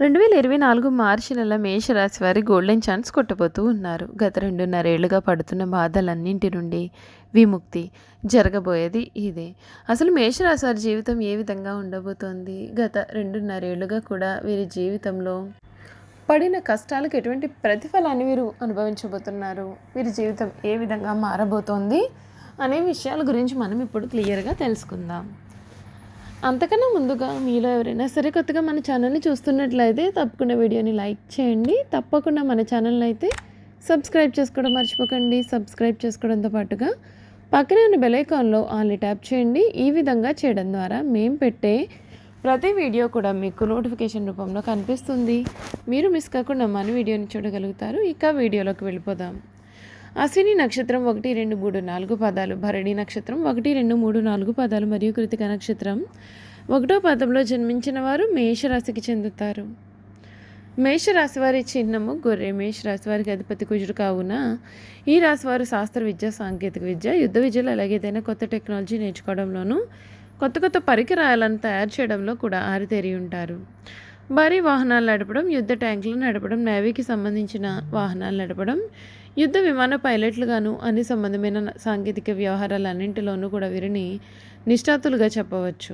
2024 మార్చి నెల మేషరాశి వారి గోల్డెన్ ఛాన్స్ కొట్టబోతూ ఉన్నారు. గత 2.5 ఏళ్లుగా పడుతున్న బాధలన్నింటి నుండి విముక్తి జరగబోయేది ఇదే. అసలు మేషరాశి వారి జీవితం ఏ విధంగా ఉండబోతోంది? గత 2.5 ఏళ్లుగా కూడా వీరి జీవితంలో పడిన కష్టాలకు ఎటువంటి ప్రతిఫలాన్ని వీరు అనుభవించబోతున్నారు? వీరి జీవితం ఏ విధంగా మారబోతోంది అనే విషయాల గురించి మనం ఇప్పుడు క్లియర్గా తెలుసుకుందాం. అంతకన్నా ముందుగా మీలో ఎవరైనా సరే కొత్తగా మన ఛానల్ని చూస్తున్నట్లయితే తప్పకుండా వీడియోని లైక్ చేయండి. తప్పకుండా మన ఛానల్ని అయితే సబ్స్క్రైబ్ చేసుకోవడం మర్చిపోకండి. సబ్స్క్రైబ్ చేసుకోవడంతో పాటుగా పక్కనే ఉన్న బెల్ ఐకాన్లో ఆల్ని ట్యాప్ చేయండి. ఈ విధంగా చేయడం ద్వారా మేము పెట్టే ప్రతి వీడియో కూడా మీకు నోటిఫికేషన్ రూపంలో కనిపిస్తుంది. మీరు మిస్ కాకుండా మన వీడియోని చూడగలుగుతారు. ఇక వీడియోలోకి వెళ్ళిపోదాం. అశ్విని నక్షత్రం 1, 2, 3, 4 పాదాలు, భరణి నక్షత్రం 1, 2, 3, 4 పాదాలు మరియు కృతిక నక్షత్రం 1వ పాదంలో జన్మించిన వారు మేషరాశికి చెందుతారు. మేషరాశి వారి చిహ్నము గొర్రె. మేషరాశి వారికి అధిపతి కుజుడు కావున ఈ రాశి వారు శాస్త్ర విద్య, సాంకేతిక విద్య, యుద్ధ విద్యలు, అలాగే ఏదైనా కొత్త టెక్నాలజీ నేర్చుకోవడంలోనూ కొత్త పరికరాలను తయారు చేయడంలో కూడా ఆరితేరి ఉంటారు. భారీ వాహనాలు నడపడం, యుద్ధ ట్యాంకులు నడపడం, నేవీకి సంబంధించిన వాహనాలు నడపడం, యుద్ధ విమాన పైలట్లుగాను అన్ని సంబంధమైన సాంకేతిక వ్యవహారాలన్నింటిలోనూ కూడా వీరిని నిష్ణాతులుగా చెప్పవచ్చు.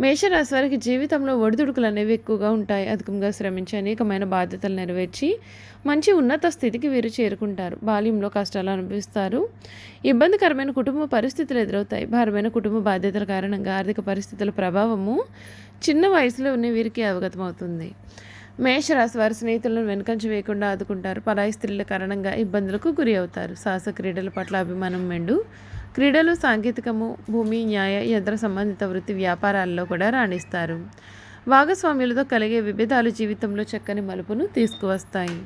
మేషరాశి వారికి జీవితంలో ఒడిదుడుకులు అనేవి ఎక్కువగా ఉంటాయి. అధికంగా శ్రమించి అనేకమైన బాధ్యతలు నెరవేర్చి మంచి ఉన్నత స్థితికి వీరు చేరుకుంటారు. బాల్యంలో కష్టాలు అనుభవిస్తారు. ఇబ్బందికరమైన కుటుంబ పరిస్థితులు ఎదురవుతాయి. భారమైన కుటుంబ బాధ్యతల కారణంగా ఆర్థిక పరిస్థితుల ప్రభావము చిన్న వయసులోనే వీరికి అవగతమవుతుంది. మేషరాశి వారి స్నేహితులను వెనుకంచి వేయకుండా ఆదుకుంటారు. పరాయి స్త్రీల కారణంగా ఇబ్బందులకు గురి అవుతారు. సాహస క్రీడల పట్ల అభిమానం మెండు. క్రీడలు, సాంకేతికము, భూమి, న్యాయ, యంత్ర సంబంధిత వృత్తి వ్యాపారాల్లో కూడా రాణిస్తారు. భాగస్వామ్యులతో కలిగే విభేదాలు జీవితంలో చక్కని మలుపును తీసుకువస్తాయి.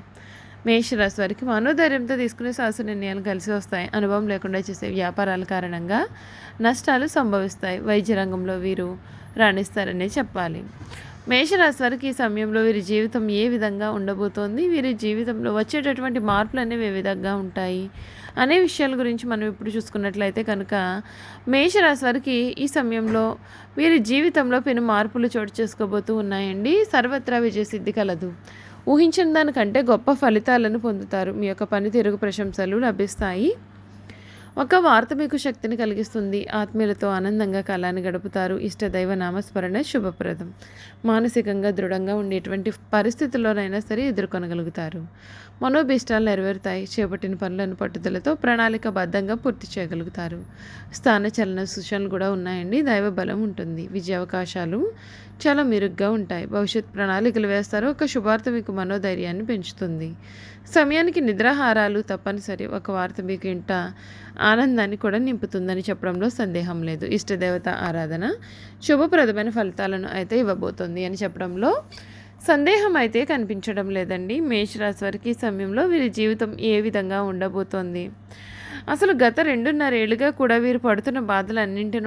మేషరాశి వారికి మనోధైర్యంతో తీసుకునే సాహస నిర్ణయాలు కలిసి వస్తాయి. అనుభవం లేకుండా చేసే వ్యాపారాల కారణంగా నష్టాలు సంభవిస్తాయి. వైద్య రంగంలో వీరు రాణిస్తారనే చెప్పాలి. మేషరాశి వారికి ఈ సమయంలో వీరి జీవితం ఏ విధంగా ఉండబోతోంది, వీరి జీవితంలో వచ్చేటటువంటి మార్పులు అనేవి ఏ విధంగా ఉంటాయి అనే విషయాల గురించి మనం ఇప్పుడు చూసుకున్నట్లయితే కనుక మేషరాశి వారికి ఈ సమయంలో వీరి జీవితంలో పెను మార్పులు చోటు చేసుకోబోతూ ఉన్నాయండి. సర్వత్రా విజయసిద్ధి కలదు. ఊహించిన దానికంటే గొప్ప ఫలితాలను పొందుతారు. మీ యొక్క పనితీరుకు ప్రశంసలు లభిస్తాయి. ఒక వార్త మీకు శక్తిని కలిగిస్తుంది. ఆత్మీయులతో ఆనందంగా కాలాన్ని గడుపుతారు. ఇష్టదైవ నామస్మరణ శుభప్రదం. మానసికంగా దృఢంగా ఉండేటువంటి పరిస్థితుల్లోనైనా సరే ఎదుర్కొనగలుగుతారు. మనోభీష్టాలు నెరవేరుతాయి. చేపట్టిన పనులను పట్టుదలతో ప్రణాళికబద్ధంగా పూర్తి చేయగలుగుతారు. స్థాన చలన సూచనలు కూడా ఉన్నాయండి. దైవ బలం ఉంటుంది. విజయ అవకాశాలు చాలా మెరుగ్గా ఉంటాయి. భవిష్యత్ ప్రణాళికలు వేస్తారు. ఒక శుభార్త మీకు మనోధైర్యాన్ని పెంచుతుంది. సమయానికి నిద్రాహారాలు తప్పనిసరి. ఒక వార్త మీకు ఇంట ఆనందాన్ని కూడా నింపుతుందని చెప్పడంలో సందేహం లేదు. ఇష్టదేవత ఆరాధన శుభప్రదమైన ఫలితాలను అయితే ఇవ్వబోతోంది అని చెప్పడంలో సందేహం అయితే కనిపించడం లేదండి. మేషరాశి వారికి ఈ సమయంలో వీరి జీవితం ఏ విధంగా ఉండబోతోంది, అసలు గత 2.5 ఏళ్ళుగా కూడా వీరు పడుతున్న బాధలన్నింటి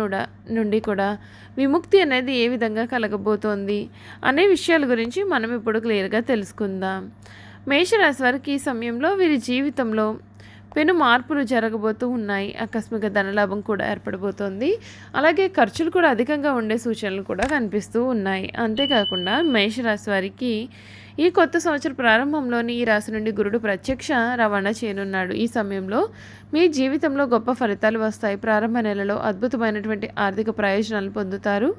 నుండి కూడా విముక్తి అనేది ఏ విధంగా కలగబోతోంది అనే విషయాల గురించి మనం ఇప్పుడు క్లియర్గా తెలుసుకుందాం. మేషరాశి వారికి ఈ సమయంలో వీరి జీవితంలో పెను మార్పులు జరగబోతూ ఉన్నాయి. ఆకస్మిక ధనలాభం కూడా ఏర్పడబోతోంది. అలాగే ఖర్చులు కూడా అధికంగా ఉండే సూచనలు కూడా కనిపిస్తూ ఉన్నాయి. అంతేకాకుండా మేషరాశి వారికి ఈ కొత్త సంవత్సర ప్రారంభంలోని ఈ రాశి నుండి గురుడు ప్రత్యక్ష రవాణా చేయనున్నాడు. ఈ సమయంలో మీ జీవితంలో గొప్ప ఫలితాలు వస్తాయి. ప్రారంభ నెలలో అద్భుతమైనటువంటి ఆర్థిక ప్రయోజనాలు పొందుతారు.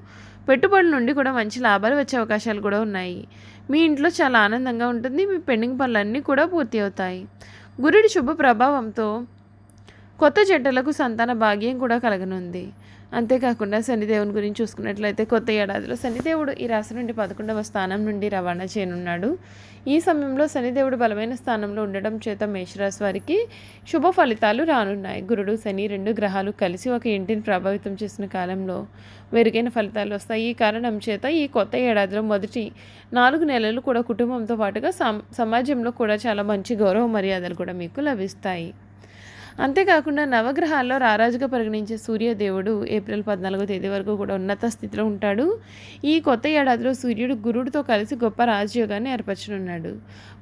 పెట్టుబడుల నుండి కూడా మంచి లాభాలు వచ్చే అవకాశాలు కూడా ఉన్నాయి. మీ ఇంట్లో చాలా ఆనందంగా ఉంటుంది. మీ పెండింగ్ పనులన్నీ కూడా పూర్తి అవుతాయి. గురుడి శుభ ప్రభావంతో కొత్త జంటలకు సంతాన భాగ్యం కూడా కలగనుంది. అంతేకాకుండా శనిదేవుని గురించి చూసుకున్నట్లయితే కొత్త ఏడాదిలో శనిదేవుడు ఈ రాశి నుండి 11వ స్థానం నుండి రవాణా చేయనున్నాడు. ఈ సమయంలో శనిదేవుడు బలమైన స్థానంలో ఉండడం చేత మేషరాశి వారికి శుభ ఫలితాలు రానున్నాయి. గురుడు, శని 2 గ్రహాలు కలిసి ఒక ఇంటిని ప్రభావితం చేసిన కాలంలో మెరుగైన ఫలితాలు వస్తాయి. ఈ కారణం చేత ఈ కొత్త ఏడాదిలో మొదటి 4 నెలలు కూడా కుటుంబంతో పాటుగా సమాజంలో కూడా చాలా మంచి గౌరవ మర్యాదలు కూడా మీకు లభిస్తాయి. అంతేకాకుండా నవగ్రహాల్లో రారాజుగా పరిగణించే సూర్యదేవుడు ఏప్రిల్ 14వ తేదీ వరకు కూడా ఉన్నత స్థితిలో ఉంటాడు. ఈ కొత్త ఏడాదిలో సూర్యుడు గురుడితో కలిసి గొప్ప రాజయోగాన్ని ఏర్పరచనున్నాడు.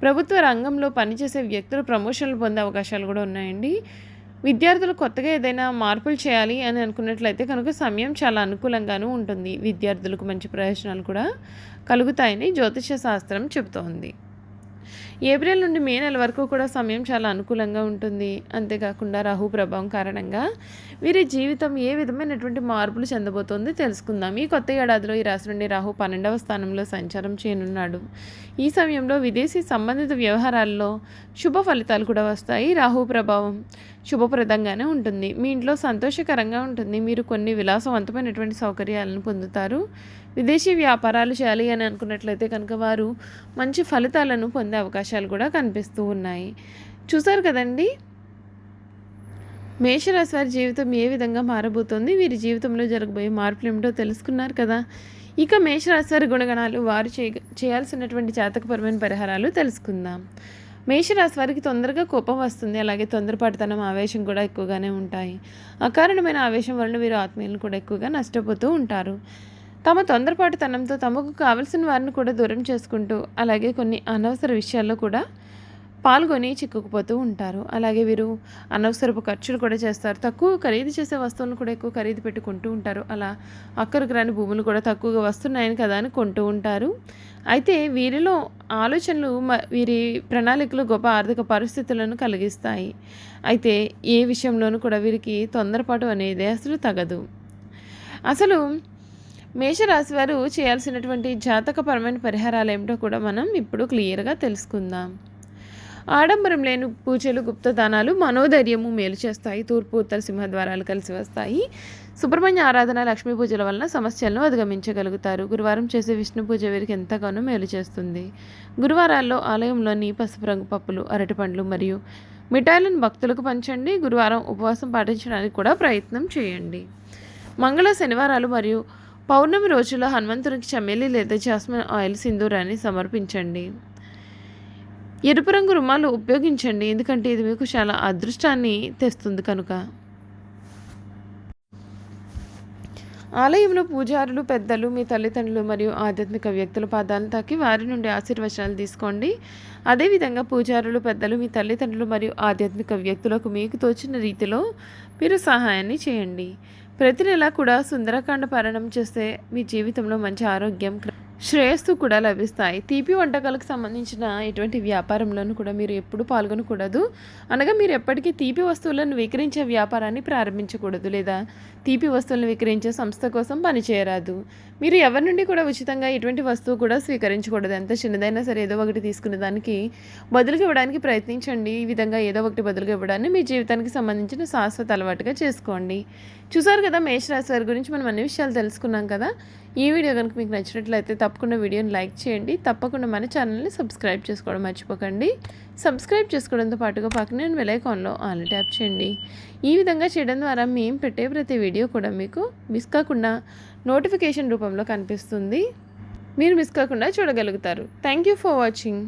ప్రభుత్వ రంగంలో పనిచేసే వ్యక్తులు ప్రమోషన్లు పొందే అవకాశాలు కూడా ఉన్నాయండి. విద్యార్థులు కొత్తగా ఏదైనా మార్పులు చేయాలి అని అనుకున్నట్లయితే కనుక సమయం చాలా అనుకూలంగానూ ఉంటుంది. విద్యార్థులకు మంచి ప్రయోజనాలు కూడా కలుగుతాయని జ్యోతిష శాస్త్రం చెబుతోంది. ఏప్రిల్ నుండి మే నెల వరకు కూడా సమయం చాలా అనుకూలంగా ఉంటుంది. అంతేకాకుండా రాహు ప్రభావం కారణంగా వీరి జీవితం ఏ విధమైనటువంటి మార్పులు చెందబోతోంది తెలుసుకుందాం. ఈ కొత్త ఏడాదిలో ఈ రాశి నుండి రాహు 12వ స్థానంలో సంచారం చేయనున్నాడు. ఈ సమయంలో విదేశీ సంబంధిత వ్యవహారాల్లో శుభ ఫలితాలు కూడా వస్తాయి. రాహు ప్రభావం శుభప్రదంగానే ఉంటుంది. మీ ఇంట్లో సంతోషకరంగా ఉంటుంది. మీరు కొన్ని విలాసవంతమైనటువంటి సౌకర్యాలను పొందుతారు. విదేశీ వ్యాపారాలు చేయాలి అని అనుకున్నట్లయితే కనుక వారు మంచి ఫలితాలను పొందే అవకాశాలు కూడా కనిపిస్తూ ఉన్నాయి. చూసారు కదండి, మేషరాశి వారి జీవితం ఏ విధంగా మారబోతోంది, వీరి జీవితంలో జరగబోయే మార్పులు ఏమిటో తెలుసుకున్నారు కదా. ఇక మేషరాశి వారి గుణగణాలు, వారు చేయాల్సినటువంటి జాతకపరమైన పరిహారాలు తెలుసుకుందాం. మేషరాశి వారికి తొందరగా కోపం వస్తుంది. అలాగే తొందరపాటుతనం, ఆవేశం కూడా ఎక్కువగానే ఉంటాయి. అకారణమైన ఆవేశం వలన వీరు ఆత్మీయులను కూడా ఎక్కువగా నష్టపోతూ ఉంటారు. తమ తొందరపాటుతనంతో తమకు కావలసిన వారిని కూడా దూరం చేసుకుంటూ, అలాగే కొన్ని అనవసర విషయాల్లో కూడా పాల్గొని చిక్కుకుపోతూ ఉంటారు. అలాగే వీరు అనవసరపు ఖర్చులు కూడా చేస్తారు. తక్కువ ఖరీదు చేసే వస్తువులను కూడా ఎక్కువ ఖరీదు పెట్టుకుంటూ ఉంటారు. అలా అక్కడికి రాని భూములు కూడా తక్కువగా వస్తున్నాయని కదా అని కొంటూ ఉంటారు. అయితే వీరిలో ఆలోచనలు వీరి ప్రణాళికలు గొప్ప ఆర్థిక పరిస్థితులను కలిగిస్తాయి. అయితే ఏ విషయంలోనూ కూడా వీరికి తొందరపాటు అనేది అసలు తగదు. అసలు మేషరాశి వారు చేయాల్సినటువంటి జాతకపరమైన పరిహారాలు ఏమిటో కూడా మనం ఇప్పుడు క్లియర్గా తెలుసుకుందాం. ఆడంబరం లేని పూజలు, గుప్తదానాలు మనోధైర్యము మేలు చేస్తాయి. తూర్పు, ఉత్తర సింహద్వారాలు కలిసి వస్తాయి. సుబ్రహ్మణ్య ఆరాధన, లక్ష్మీ పూజల వలన సమస్యలను అధిగమించగలుగుతారు. గురువారం చేసే విష్ణు పూజ వీరికి ఎంతగానో మేలు చేస్తుంది. గురువారాల్లో ఆలయంలోని పసుపు రంగు పప్పులు, అరటిపండ్లు మరియు మిఠాయిలను భక్తులకు పంచండి. గురువారం ఉపవాసం పాటించడానికి కూడా ప్రయత్నం చేయండి. మంగళ, శనివారాలు మరియు పౌర్ణమి రోజుల్లో హనుమంతునికి చమేలి లేదా జాస్మిన్ ఆయిల్ సింధూరాన్ని సమర్పించండి. ఎరుపు రంగు రుమాలు ఉపయోగించండి, ఎందుకంటే ఇది మీకు చాలా అదృష్టాన్ని తెస్తుంది కనుక. ఆలయంలో పూజారులు, పెద్దలు, మీ తల్లిదండ్రులు మరియు ఆధ్యాత్మిక వ్యక్తుల పాదాలను తాకి వారి నుండి ఆశీర్వచనాలు తీసుకోండి. అదేవిధంగా పూజారులు, పెద్దలు, మీ తల్లిదండ్రులు మరియు ఆధ్యాత్మిక వ్యక్తులకు మీకు తోచిన రీతిలో మీరు సహాయాన్ని చేయండి. ప్రతి నెల కూడా సుందరకాండ పారాయణం చేస్తే మీ జీవితంలో మంచి ఆరోగ్యం, శ్రేయస్సు కూడా లభిస్తాయి. తీపి వంటకాలకు సంబంధించిన ఎటువంటి వ్యాపారంలోనూ కూడా మీరు ఎప్పుడు పాల్గొనకూడదు. అనగా మీరు ఎప్పటికీ తీపి వస్తువులను విక్రయించే వ్యాపారాన్ని ప్రారంభించకూడదు, లేదా తీపి వస్తువులను విక్రయించే సంస్థ కోసం పనిచేయరాదు. మీరు ఎవరి నుండి కూడా ఉచితంగా ఎటువంటి వస్తువు కూడా స్వీకరించకూడదు. ఎంత చిన్నదైనా సరే ఏదో ఒకటి తీసుకునే దానికి బదులుగా ఇవ్వడానికి ప్రయత్నించండి. ఈ విధంగా ఏదో ఒకటి బదులుగా ఇవ్వడాన్ని మీ జీవితానికి సంబంధించిన శాశ్వత అలవాటుగా చేసుకోండి. చూసారు కదా, మేషరాశి వారి గురించి మనం అన్ని విషయాలు తెలుసుకున్నాం కదా. ఈ వీడియో కనుక మీకు నచ్చినట్లయితే తప్పకుండా వీడియోని లైక్ చేయండి. తప్పకుండా మన ఛానల్ని సబ్స్క్రైబ్ చేసుకోవడం మర్చిపోకండి. సబ్స్క్రైబ్ చేసుకోవడంతో పాటుగా పక్కనే బెల్ ఐకాన్లో ఆల్ ట్యాప్ చేయండి. ఈ విధంగా చేయడం ద్వారా మేము పెట్టే ప్రతి వీడియో కూడా మీకు మిస్ కాకుండా నోటిఫికేషన్ రూపంలో కనిపిస్తుంది. మీరు మిస్ కాకుండా చూడగలుగుతారు. Thank you for watching.